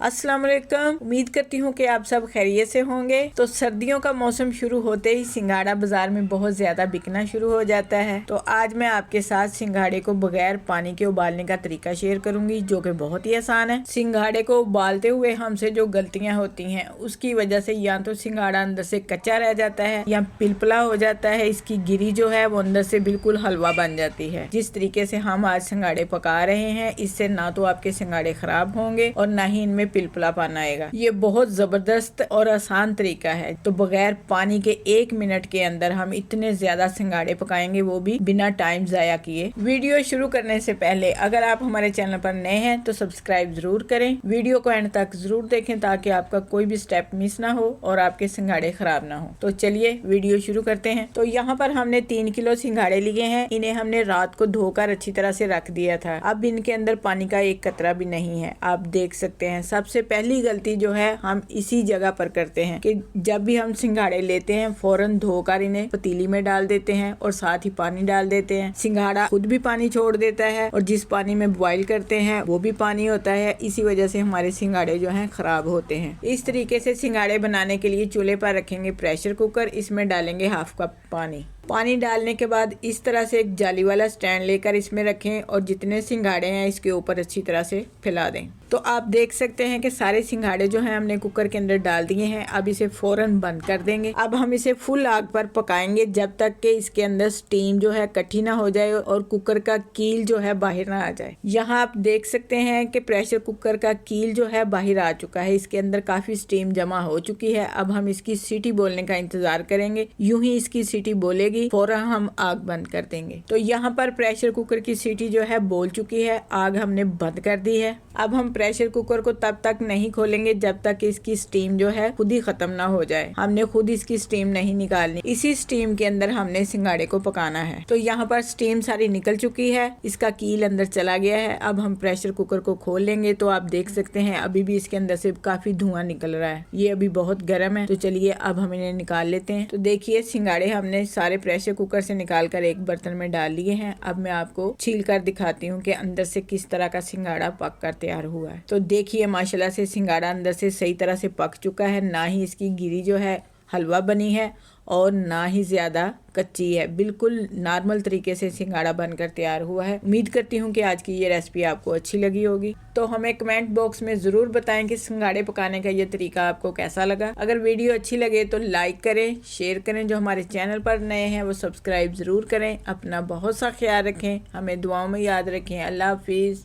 अस्सलाम वालेकुम। उम्मीद करती हूँ कि आप सब खैरियत से होंगे। तो सर्दियों का मौसम शुरू होते ही सिंघाड़ा बाजार में बहुत ज्यादा बिकना शुरू हो जाता है। तो आज मैं आपके साथ सिंघाड़े को बगैर पानी के उबालने का तरीका शेयर करूंगी, जो कि बहुत ही आसान है। सिंघाड़े को उबालते हुए हमसे जो गलतियां होती हैं उसकी वजह से या तो सिंघाड़ा अंदर से कच्चा रह जाता है या पिलपला हो जाता है। इसकी गिरी जो है वो अंदर से बिल्कुल हलवा बन जाती है। जिस तरीके से हम आज सिंघाड़े पका रहे हैं, इससे ना तो आपके सिंघाड़े खराब होंगे और ना ही इनमें पिलपलापन आएगा। ये बहुत जबरदस्त और आसान तरीका है। तो बगैर पानी के 1 मिनट के अंदर हम इतने ज्यादा सिंघाड़े पकाएंगे, वो भी बिना टाइम जाया किए। वीडियो शुरू करने से पहले अगर आप हमारे चैनल पर नए हैं तो सब्सक्राइब जरूर करें। वीडियो को एंड तक जरूर देखें ताकि आपका कोई भी स्टेप मिस ना हो और आपके सिंघाड़े खराब ना हो। तो चलिए वीडियो शुरू करते हैं। तो यहाँ पर हमने 3 किलो सिंघाड़े लिए हैं। इन्हें हमने रात को धोकर अच्छी तरह से रख दिया था। अब इनके अंदर पानी का एक कतरा भी नहीं है, आप देख सकते हैं। सबसे पहली गलती जो है हम इसी जगह पर करते हैं कि जब भी हम सिंघाड़े लेते हैं फौरन धोकर इन्हें पतीली में डाल देते हैं और साथ ही पानी डाल देते हैं। सिंघाड़ा खुद भी पानी छोड़ देता है और जिस पानी में बॉईल करते हैं वो भी पानी होता है। इसी वजह से हमारे सिंघाड़े जो हैं खराब होते हैं। इस तरीके से सिंघाड़े बनाने के लिए चूल्हे पर रखेंगे प्रेशर कुकर। इसमें डालेंगे हाफ कप पानी। पानी डालने के बाद इस तरह से एक जाली वाला स्टैंड लेकर इसमें रखें और जितने सिंघाड़े हैं इसके ऊपर अच्छी तरह से फैला दें। तो आप देख सकते हैं कि सारे सिंघाड़े जो हैं हमने कुकर के अंदर डाल दिए हैं। अब इसे फौरन बंद कर देंगे। अब हम इसे फुल आग पर पकाएंगे जब तक कि इसके अंदर स्टीम जो है इकट्ठी ना हो जाए और कुकर का कील जो है बाहर ना आ जाए। यहाँ आप देख सकते हैं कि प्रेशर कुकर का कील जो है बाहर आ चुका है। इसके अंदर काफी स्टीम जमा हो चुकी है। अब हम इसकी सीटी बोलने का इंतजार करेंगे। यूं ही इसकी सीटी बोलेगी फौरन हम आग बंद कर देंगे। तो यहाँ पर प्रेशर कुकर की सीटी जो है बोल चुकी है। आग हमने बंद कर दी है। अब हम प्रेशर कुकर को तब तक नहीं खोलेंगे जब तक इसकी स्टीम जो है खुद ही खत्म ना हो जाए। हमने खुद इसकी स्टीम नहीं निकालनी। इसी स्टीम के अंदर हमने सिंघाड़े को पकाना है। तो यहाँ पर स्टीम सारी निकल चुकी है। इसका कील अंदर चला गया है। अब हम प्रेशर कुकर को खोल लेंगे तो आप देख सकते हैं अभी भी इसके अंदर से काफी धुआं निकल रहा है। ये अभी बहुत गर्म है। तो चलिए अब हम इन्हें निकाल लेते हैं। तो देखिए सिंघाड़े हमने सारे प्रेशर कुकर से निकालकर एक बर्तन में डाल लिए हैं। अब मैं आपको छील कर दिखाती हूँ कि अंदर से किस तरह का सिंघाड़ा पक कर तैयार हुआ है। तो देखिए माशाल्लाह से सिंघाड़ा अंदर से सही तरह से पक चुका है। ना ही इसकी गिरी जो है हलवा बनी है और ना ही ज्यादा कच्ची है। बिल्कुल नॉर्मल तरीके से सिंघाड़ा बनकर तैयार हुआ है। उम्मीद करती हूँ कि आज की ये रेसिपी आपको अच्छी लगी होगी। तो हमें कमेंट बॉक्स में जरूर बताएं कि सिंघाड़े पकाने का ये तरीका आपको कैसा लगा। अगर वीडियो अच्छी लगे तो लाइक करें, शेयर करें। जो हमारे चैनल पर नए हैं वो सब्सक्राइब जरूर करें। अपना बहुत सा ख्याल रखें, हमें दुआओं में याद रखें। अल्लाह हाफिज।